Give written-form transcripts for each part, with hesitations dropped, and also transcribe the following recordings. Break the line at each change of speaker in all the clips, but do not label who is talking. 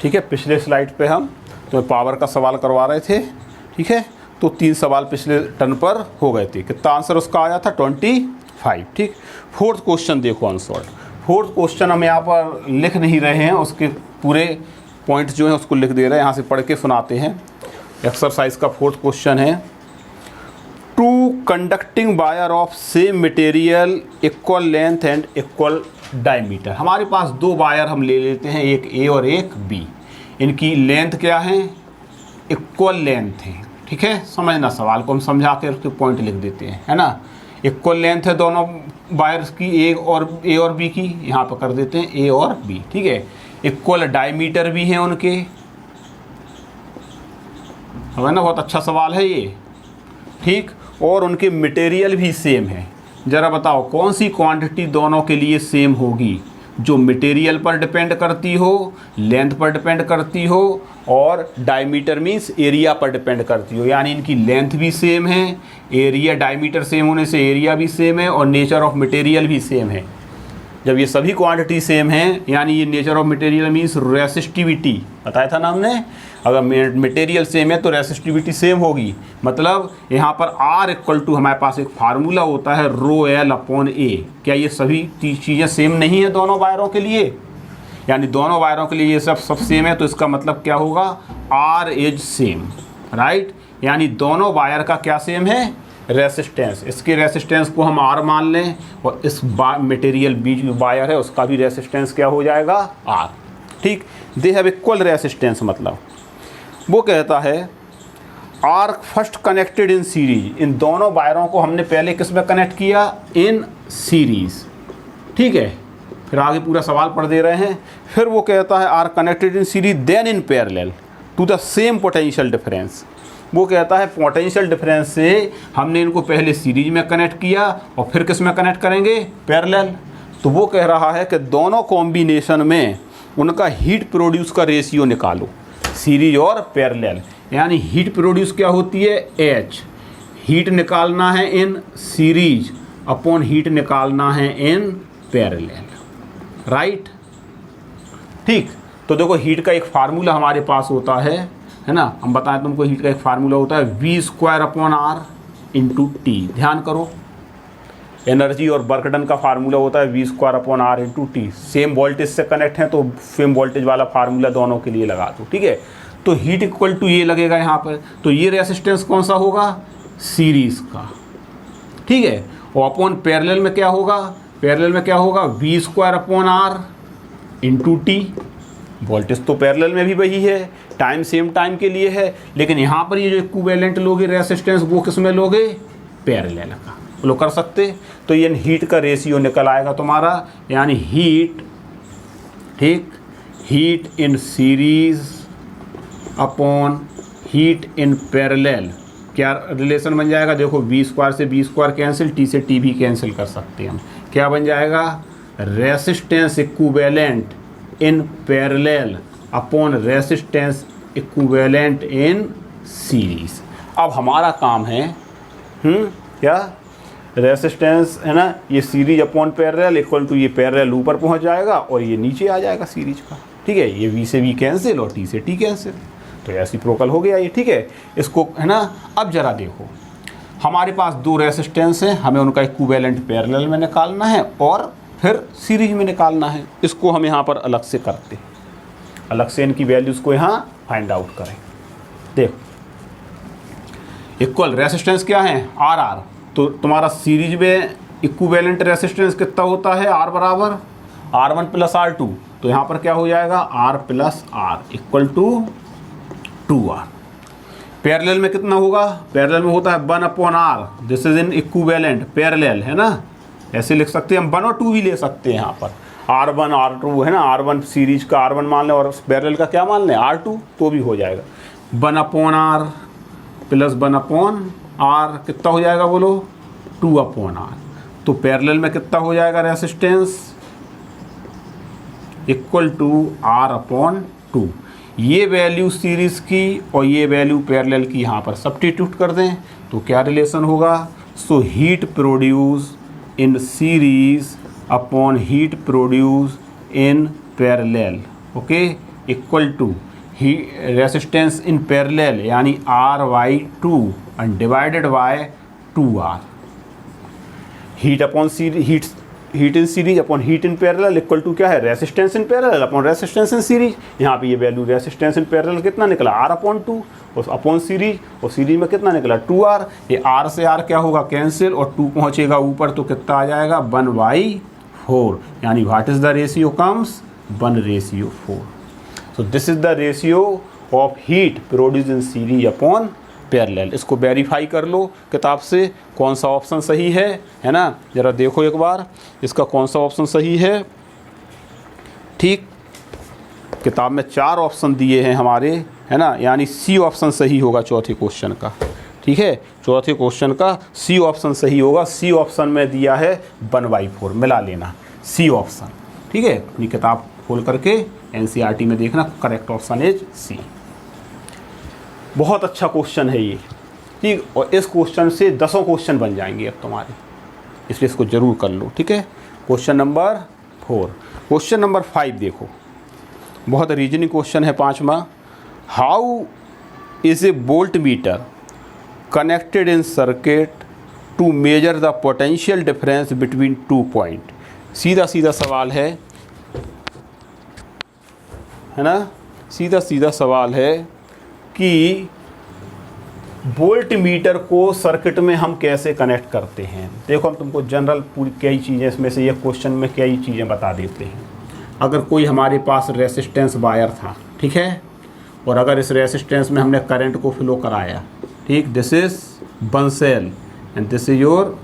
ठीक है, पिछले स्लाइड पे हम तो पावर का सवाल करवा रहे थे, ठीक है, तो 3 सवाल पिछले टर्न पर हो गए थे। कितना आंसर उसका आया था 25, ठीक। फोर्थ क्वेश्चन देखो अनसॉल्व। फोर्थ क्वेश्चन हम यहाँ पर लिख नहीं रहे हैं, उसके पूरे पॉइंट जो है उसको लिख दे रहे हैं, यहाँ से पढ़ के सुनाते हैं। एक्सरसाइज का फोर्थ क्वेश्चन है, two conducting wire of same material equal length and equal diameter. हमारे पास 2 वायर हम ले लेते हैं, एक ए और एक बी। इनकी लेंथ क्या है, इक्वल लेंथ है, ठीक है। समझना, सवाल को हम समझा के उसके पॉइंट लिख देते हैं, है ना। इक्वल लेंथ है दोनों वायर्स की, ए और बी की, यहाँ पर कर देते हैं ए और बी, ठीक है। इक्वल डायमीटर भी हैं उनके, है ना, बहुत अच्छा सवाल है ये, ठीक। और उनके मटेरियल भी सेम है। ज़रा बताओ कौन सी क्वांटिटी दोनों के लिए सेम होगी, जो मटेरियल पर डिपेंड करती हो, लेंथ पर डिपेंड करती हो, और डायमीटर मीन्स एरिया पर डिपेंड करती हो। यानी इनकी लेंथ भी सेम है, एरिया डायमीटर सेम होने से एरिया भी सेम है, और नेचर ऑफ मटेरियल भी सेम है। जब ये सभी क्वांटिटी सेम हैं, यानी ये nature of material means resistivity, बताया था ना हमने। अगर मटेरियल सेम है तो रेसिस्टिविटी सेम होगी। मतलब यहाँ पर R इक्वल टू हमारे पास एक फार्मूला होता है ρL/A। क्या ये सभी चीज़ें सेम नहीं है दोनों वायरों के लिए? यानी दोनों वायरों के लिए ये सब सेम है, तो इसका मतलब क्या होगा, R इज सेम, राइट। यानी दोनों वायर का क्या सेम है, रेसिस्टेंस। इसके रेसिस्टेंस को हम R मान लें, और इस मटेरियल बीच वायर है उसका भी रेसिस्टेंस क्या हो जाएगा, R, ठीक। दे हैव इक्वल रेसिस्टेंस, मतलब वो कहता है are first connected in series. इन दोनों वायरों को हमने पहले किस में कनेक्ट किया, इन सीरीज, ठीक है। फिर आगे पूरा सवाल पढ़ दे रहे हैं। फिर वो कहता है are connected in series then in parallel to the same potential difference. वो कहता है पोटेंशियल डिफरेंस से हमने इनको पहले सीरीज में कनेक्ट किया और फिर किस में कनेक्ट करेंगे, पैरेलल। तो वो कह रहा है कि दोनों कॉम्बिनेशन में उनका हीट प्रोड्यूस का रेशियो निकालो, सीरीज और पैरेलल। यानी हीट प्रोड्यूस क्या होती है, H। हीट निकालना है इन सीरीज अपॉन हीट निकालना है इन पैरेलल, राइट, ठीक। तो देखो हीट का एक फार्मूला हमारे पास होता है ना। हम बताएं तुमको, हीट का एक फार्मूला होता है V²/R × T। ध्यान करो, एनर्जी और वर्क डन का फार्मूला होता है V²/R × T। सेम वोल्टेज से कनेक्ट हैं तो सेम वोल्टेज वाला फार्मूला दोनों के लिए लगा दो, ठीक है। तो हीट इक्वल टू ये लगेगा यहाँ पर, तो ये रेसिस्टेंस कौन सा होगा, सीरीज का, ठीक है। और अपॉन पैरेलल में क्या होगा, पैरेलल में क्या होगा, V²/R × T। वोल्टेज तो पैरेलल में भी वही है, टाइम सेम टाइम के लिए है, लेकिन यहाँ पर ये जो इक्विवेलेंट लोगे रेसिस्टेंस, वो किस में लोगे, पैरेलल का। लो कर सकते। तो ये हीट का रेशियो निकल आएगा तुम्हारा, यानी हीट, ठीक, heat in series upon heat in parallel. क्या रिलेशन बन जाएगा, देखो V² से V² कैंसिल, T से T भी कैंसिल कर सकते हैं हम। क्या बन जाएगा, resistance equivalent in parallel upon resistance equivalent in series. अब हमारा काम है क्या, रेसिस्टेंस है ना, ये series upon parallel equal to ये पैरेलल ऊपर पहुंच जाएगा और ये नीचे आ जाएगा सीरीज का, ठीक है। ये V से V कैंसिल और T से T कैंसिल, तो रेसिप्रोकल हो गया ये, ठीक है। इसको है ना। अब जरा देखो, हमारे पास 2 रेसिस्टेंस हैं, हमें उनका इक्विवेलेंट पैरेलल में निकालना है और फिर सीरीज में निकालना है। इसको हम यहाँ पर अलग से करते हैं, अलग से इनकी वैल्यूज़ को यहाँ फाइंड आउट करें। देखो, इक्वल रेसिस्टेंस क्या है, R। तो तुम्हारा सीरीज में इक्विवेलेंट रेसिस्टेंस कितना होता है, R बराबर R1 + R2। तो यहाँ पर क्या हो जाएगा, R + R = 2R। पैरेलल में कितना होगा, पैरेलल में होता है 1/R। This is in equivalent parallel, है ना। ऐसे लिख सकते हैं हम, 1 और 2 भी ले सकते हैं यहाँ पर, R1 R2 है ना। R1 सीरीज का R1 मान लें और पैरेलल का क्या मान लें, R2, तो भी हो जाएगा। 1/R + 1/R कितना हो जाएगा बोलो, 2/R। तो पैरेलल में कितना हो जाएगा रेसिस्टेंस, इक्वल टू R/2। ये वैल्यू सीरीज़ की और ये वैल्यू पैरेलल की यहाँ पर सब्स्टिट्यूट कर दें तो क्या रिलेशन होगा, so heat produce in series upon heat produce in parallel, okay. Equal to ही रेसिस्टेंस इन पैरेलल यानी R/2 and divided by 2R। Heat upon series, heat in series upon heat in parallel equal to क्या है, resistance in parallel upon resistance in series. यहाँ पे ये value resistance in parallel कितना निकला, R/2 और upon series, और series में कितना निकला 2R। ये R से R क्या होगा, कैंसिल, और 2 पहुँचेगा ऊपर तो कितना आ जाएगा 1/4, यानी what is the ratio comes 1/4। So this is the ratio of heat produce in series upon parallel. इसको वेरीफाई कर लो किताब से कौन सा ऑप्शन सही है ना, ज़रा देखो एक बार इसका कौन सा ऑप्शन सही है। ठीक, किताब में 4 ऑप्शन दिए हैं हमारे, है ना, यानी सी ऑप्शन सही होगा चौथे क्वेश्चन का। ठीक है, चौथे क्वेश्चन का सी ऑप्शन सही होगा। सी ऑप्शन में दिया है 1/4, मिला लेना सी ऑप्शन। ठीक है, अपनी किताब खोल करके एनसीईआरटी में देखना, करेक्ट ऑप्शन इज सी। बहुत अच्छा क्वेश्चन है ये। ठीक, और इस क्वेश्चन से 10 क्वेश्चन बन जाएंगे अब तुम्हारे, इसलिए इसको जरूर कर लो। ठीक है, क्वेश्चन नंबर 4। क्वेश्चन नंबर 5 देखो, बहुत रीजनिंग क्वेश्चन है 5वां। How is a volt meter connected in circuit to measure the potential difference between 2 point. सीधा सीधा सवाल है ना, सीधा सीधा सवाल है कि वोल्ट मीटर को सर्किट में हम कैसे कनेक्ट करते हैं। देखो, हम तुमको जनरल पूरी कई चीज़ें इसमें से, ये क्वेश्चन में कई चीज़ें बता देते हैं। अगर कोई हमारे पास रेसिस्टेंस वायर था, ठीक है, और अगर इस रेसिस्टेंस में हमने करंट को फ्लो कराया, ठीक, this is 1 cell and this is your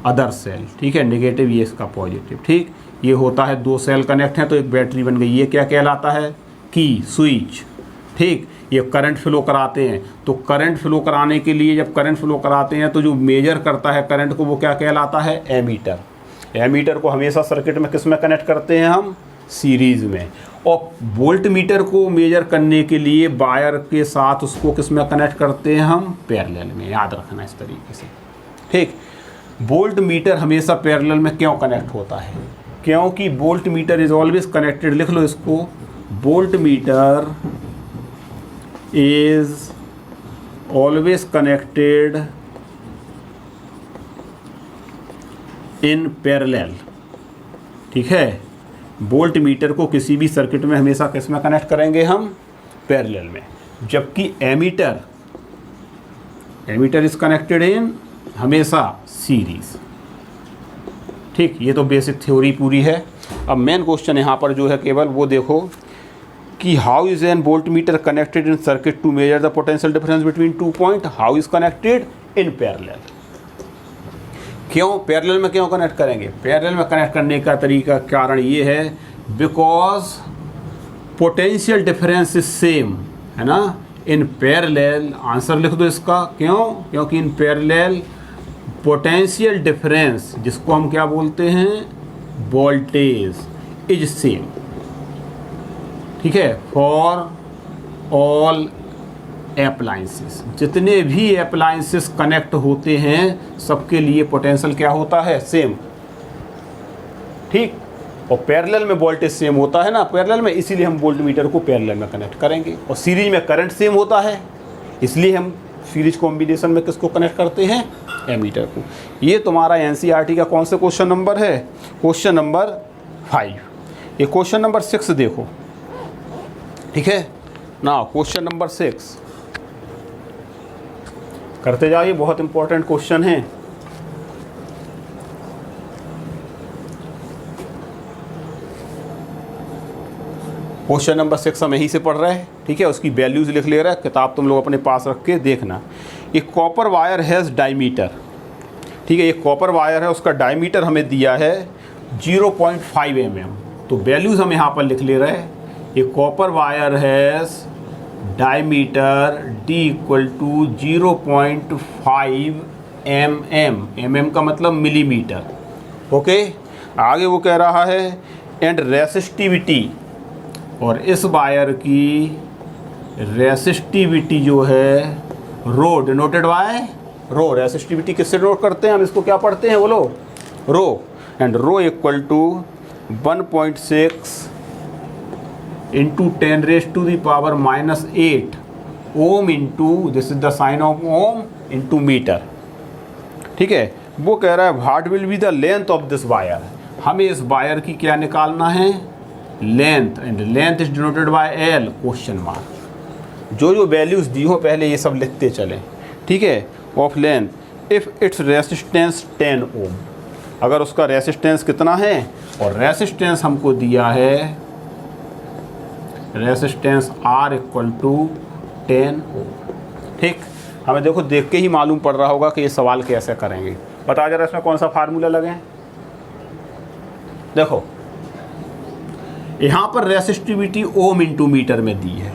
other cell. ठीक है, नेगेटिव ये इसका पॉजिटिव। ठीक, ये होता है 2 सेल कनेक्ट हैं तो एक बैटरी बन गई। ये क्या कहलाता है, की स्विच। ठीक, ये करंट फ्लो कराते हैं, तो करंट फ्लो कराने के लिए जब करंट फ्लो कराते हैं तो जो मेजर करता है करंट को वो क्या कहलाता है, एमीटर। एमीटर को हमेशा सर्किट में किस में कनेक्ट करते हैं हम, सीरीज़ में। और वोल्ट मीटर को मेजर करने के लिए वायर के साथ उसको किस में कनेक्ट करते हैं हम, पैरेलल में। याद रखना इस तरीके से। ठीक, वोल्ट मीटर हमेशा पैरेलल में क्यों कनेक्ट होता है, क्योंकि volt meter is always connected, लिख लो इसको, volt meter is always connected in parallel। ठीक है, वोल्ट मीटर को किसी भी सर्किट में हमेशा किस में कनेक्ट करेंगे हम, पैरेलल में। जबकि एमीटर इज कनेक्टेड इन हमेशा सीरीज। ठीक, ये तो बेसिक थ्योरी पूरी है। अब मेन क्वेश्चन यहाँ पर जो है केवल वो देखो कि how is an volt meter connected in circuit to measure the potential difference between 2 point. How is connected in parallel. क्यों पैरेलल में क्यों कनेक्ट करेंगे, पैरेलल में कनेक्ट करने का तरीका कारण ये है because potential difference is same, है ना, इन पैरेलल। आंसर लिख दो इसका, क्यों, क्योंकि इन पैरेलल पोटेंशियल डिफरेंस, जिसको हम क्या बोलते हैं, वोल्टेज, इज सेम। ठीक है, फॉर ऑल एप्लायंसेस, जितने भी एप्लायंसेस कनेक्ट होते हैं सबके लिए पोटेंशियल क्या होता है, सेम। ठीक, और पैरेलल में वोल्टेज सेम होता है ना पैरेलल में, इसीलिए हम वोल्ट मीटर को पैरेलल में कनेक्ट करेंगे। और सीरीज में करंट सेम होता है, इसलिए हम सीरीज कॉम्बिनेशन में किसको कनेक्ट करते हैं, एमीटर को। ये तुम्हारा एनसीईआरटी का कौन सा क्वेश्चन नंबर है, क्वेश्चन नंबर 5। ये क्वेश्चन नंबर 6 देखो। ठीक है ना, क्वेश्चन नंबर 6 करते जाइए, बहुत इंपॉर्टेंट क्वेश्चन है। क्वेश्चन नंबर 6 हम यहीं से पढ़ रहे हैं। ठीक है, उसकी वैल्यूज लिख ले रहा है, किताब तुम लोग अपने पास रख के देखना। ये कॉपर वायर हैज़ डायमीटर। ठीक है, ये कॉपर वायर है, उसका डायमीटर हमें दिया है 0.5 mm। तो वैल्यूज हम यहाँ पर लिख ले रहे हैं। ये copper wire has diameter D = 0.5 mm। mm का मतलब मिलीमीटर। ओके, आगे वो कह रहा है एंड रेसिस्टिविटी, और इस वायर की रेसिस्टिविटी जो है rho, denoted by rho. Resistivity किससे डिनोट करते हैं हम, इसको क्या पढ़ते हैं बोलो, rho. And rho = 1.6 into 10⁻⁻8 ohm into, this is the sign of ohm, into metre. ठीक है, वो कह रहा है what will be the length of this wire. हमें इस वायर की क्या निकालना है, length, and length is denoted by L question mark. जो जो वैल्यूज दी हो पहले ये सब लिखते चलें। ठीक है, of length if it's resistance 10 ओम, अगर उसका रेसिस्टेंस कितना है, और रेसिस्टेंस हमको दिया है, रेसिस्टेंस आर इक्वल टू 10 ओम। ठीक, हमें देखो देख के ही मालूम पड़ रहा होगा कि ये सवाल कैसे करेंगे। बता जरा इसमें कौन सा फार्मूला लगे। देखो यहाँ पर रेसिस्टिविटी ओम इंटू मीटर में दी है,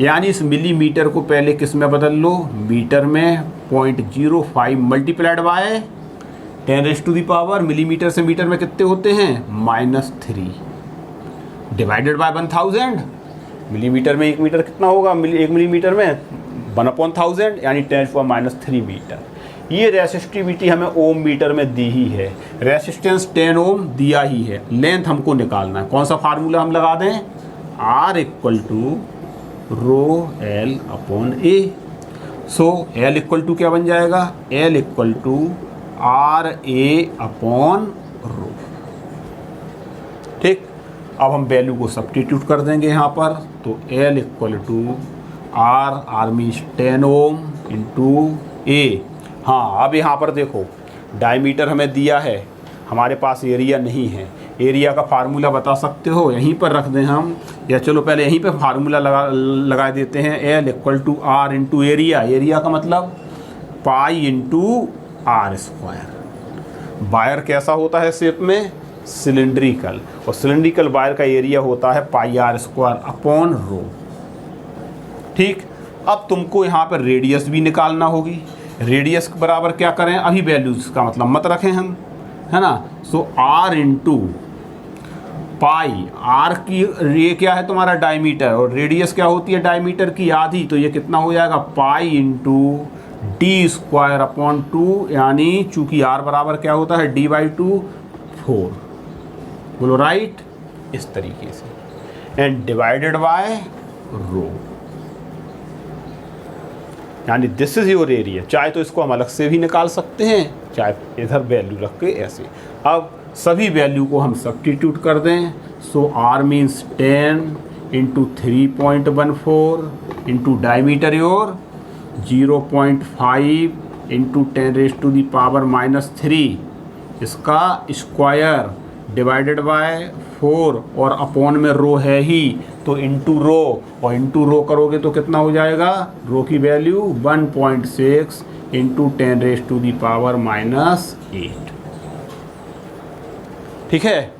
यानी इस मिलीमीटर को पहले किस में बदल लो, मीटर में। 0.05 मल्टीप्लाइड बाय 10⁻⁻, मिलीमीटर से मीटर में कितने होते हैं, -3, डिवाइडेड बाय 1000। मिलीमीटर में 1 मीटर कितना होगा, 1 मिलीमीटर में 1/1000, यानी 10⁻³ मीटर। ये रेसिस्टिविटी हमें ओम मीटर में दी ही है, रेसिस्टेंस 10 ओम दिया ही है, लेंथ हमको निकालना है। कौन सा फार्मूला हम लगा दें, R equal to ρL/A। So L equal to क्या बन जाएगा, L इक्वल टू RA/ρ। ठीक, अब हम वैल्यू को सब्स्टिट्यूट कर देंगे यहाँ पर, तो L equal to R means 10 ohm into A। हाँ, अब यहाँ पर देखो डायमीटर हमें दिया है, हमारे पास एरिया नहीं है। एरिया का फार्मूला बता सकते हो, यहीं पर रख दें हम, या चलो पहले यहीं पे फार्मूला लगा देते हैं। L equal to R into area, area का मतलब पाई इंटू R²। वायर कैसा होता है शेप में, सिलिंड्रिकल, और सिलिंड्रिकल वायर का एरिया होता है πr²/ρ। ठीक, अब तुमको यहाँ पर रेडियस भी निकालना होगी। रेडियस के बराबर क्या करें, अभी वैल्यूज का मतलब मत रखें हम, है ना। सो R इंटू पाई, R की ये क्या है तुम्हारा डायमीटर, और रेडियस क्या होती है डायमीटर की आधी, तो ये कितना हो जाएगा, पाई इंटू d²/2, यानी चूंकि R बराबर क्या होता है, d/2 4, बोलो राइट, इस तरीके से, एंड डिवाइडेड बाय रो, यानी दिस इज योर एरिया। चाहे तो इसको हम अलग से भी निकाल सकते हैं, चाहे इधर वैल्यू रख के ऐसे। अब सभी वैल्यू को हम सब्स्टिट्यूट कर दें। सो R means 10 into 3.14 into diameter your 0.5 into 10⁻⁻3, इसका स्क्वायर डिवाइडेड बाय 4, और अपॉन में रो है ही तो इंटू रो, और इंटू रो करोगे तो कितना हो जाएगा, रो की वैल्यू 1.6 इंटू 10⁻⁻8। ठीक है,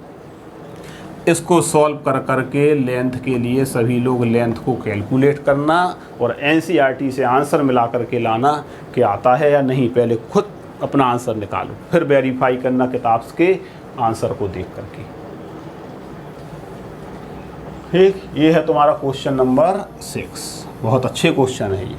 इसको सॉल्व कर करके लेंथ के लिए सभी लोग लेंथ को कैलकुलेट करना, और NCERT से आंसर मिला करके लाना कि आता है या नहीं। पहले खुद अपना आंसर निकालो, फिर वेरीफाई करना किताब के आंसर को देख करके। ठीक, ये है तुम्हारा क्वेश्चन नंबर 6। बहुत अच्छे क्वेश्चन है ये।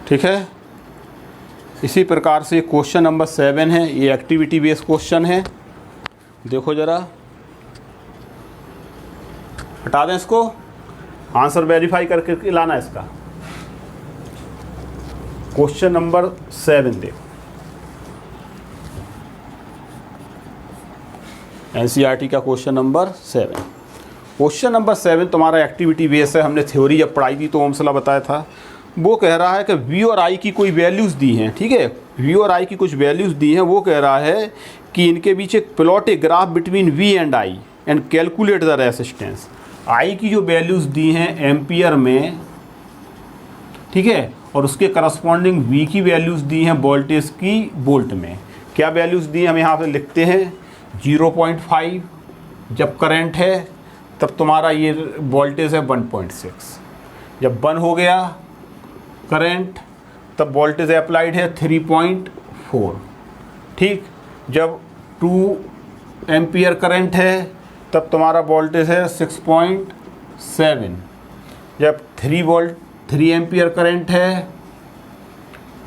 ठीक है, इसी प्रकार से क्वेश्चन नंबर 7 है, ये एक्टिविटी बेस्ड क्वेश्चन है। देखो जरा, हटा दें इसको, आंसर वेरीफाई करके लाना इसका। क्वेश्चन नंबर 7 देखो, NCERT का क्वेश्चन नंबर 7। क्वेश्चन नंबर 7 तुम्हारा एक्टिविटी बेस है। हमने थ्योरी जब पढ़ाई थी तो ओम्स लॉ बताया था। वो कह रहा है कि V और I की कोई वैल्यूज़ दी हैं। ठीक है, V और I की कुछ वैल्यूज़ दी हैं। वो कह रहा है कि इनके बीच एक plot a graph between V and I and calculate the resistance. I की जो वैल्यूज़ दी हैं एम्पियर में, ठीक है, और उसके करस्पॉन्डिंग V की वैल्यूज़ दी हैं वोल्टेज की वोल्ट में। क्या वैल्यूज़ दी हम यहाँ पे लिखते हैं, 0.5 जब करंट है तब तुम्हारा ये वोल्टेज है 1.6, जब 1 हो गया करंट तब वोल्टेज अप्लाइड है 3.4। ठीक, जब 2 एम्पियर करंट है तब तुम्हारा वोल्टेज है 6.7। जब 3 एम्पियर करंट है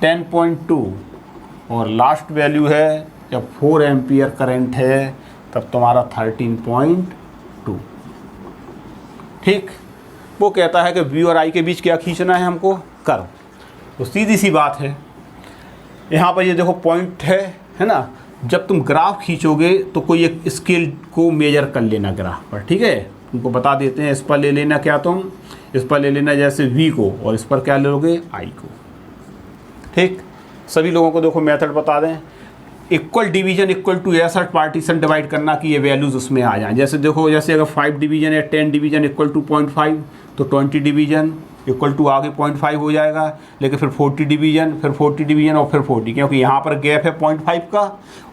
10.2 और लास्ट वैल्यू है जब 4 एम्पियर करंट है तब तुम्हारा 13.2। ठीक, वो कहता है कि V और I के बीच क्या खींचना है हमको, कर्व। तो सीधी सी बात है, यहाँ पर ये देखो पॉइंट है ना। जब तुम ग्राफ खींचोगे तो कोई एक स्केल को मेजर कर लेना ग्राफ पर, ठीक है। तुमको बता देते हैं, इस पर ले लेना क्या, तुम इस पर ले लेना जैसे V को, और इस पर क्या ले लोगे, I को। ठीक, सभी लोगों को देखो मेथड बता दें। इक्वल डिवीजन इक्वल टू ऐसा पार्टीशन डिवाइड करना कि ये वैल्यूज़ उसमें आ जाएं। जैसे देखो, जैसे अगर 5 डिवीजन या 10 डिवीजन इक्वल टू 0.5 तो 20 डिवीजन इक्वल टू आगे 0.5 हो जाएगा। लेकिन फिर 40 डिवीजन, फिर 40 डिवीजन और फिर 40, क्योंकि यहाँ पर गैप है 0.5 का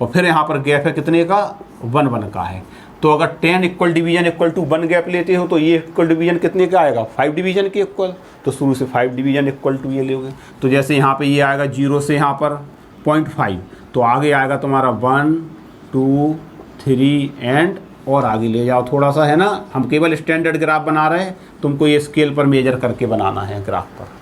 और फिर यहाँ पर गैप है कितने का, 1 का है। तो अगर 10 equal division equal to 1 gap लेते हो तो ये इक्वल डिवीजन कितने का आएगा, 5 डिवीजन के इक्वल। तो शुरू से 5 डिवीजन इक्वल टू ये लोगे। तो जैसे यहाँ पे ये आएगा 0 से यहाँ पर 0.5, तो आगे आएगा तुम्हारा 1 2 3 एंड और आगे ले जाओ थोड़ा सा, है ना। हम केवल स्टैंडर्ड ग्राफ बना रहे हैं, तुमको ये स्केल पर मेजर करके बनाना है ग्राफ पर।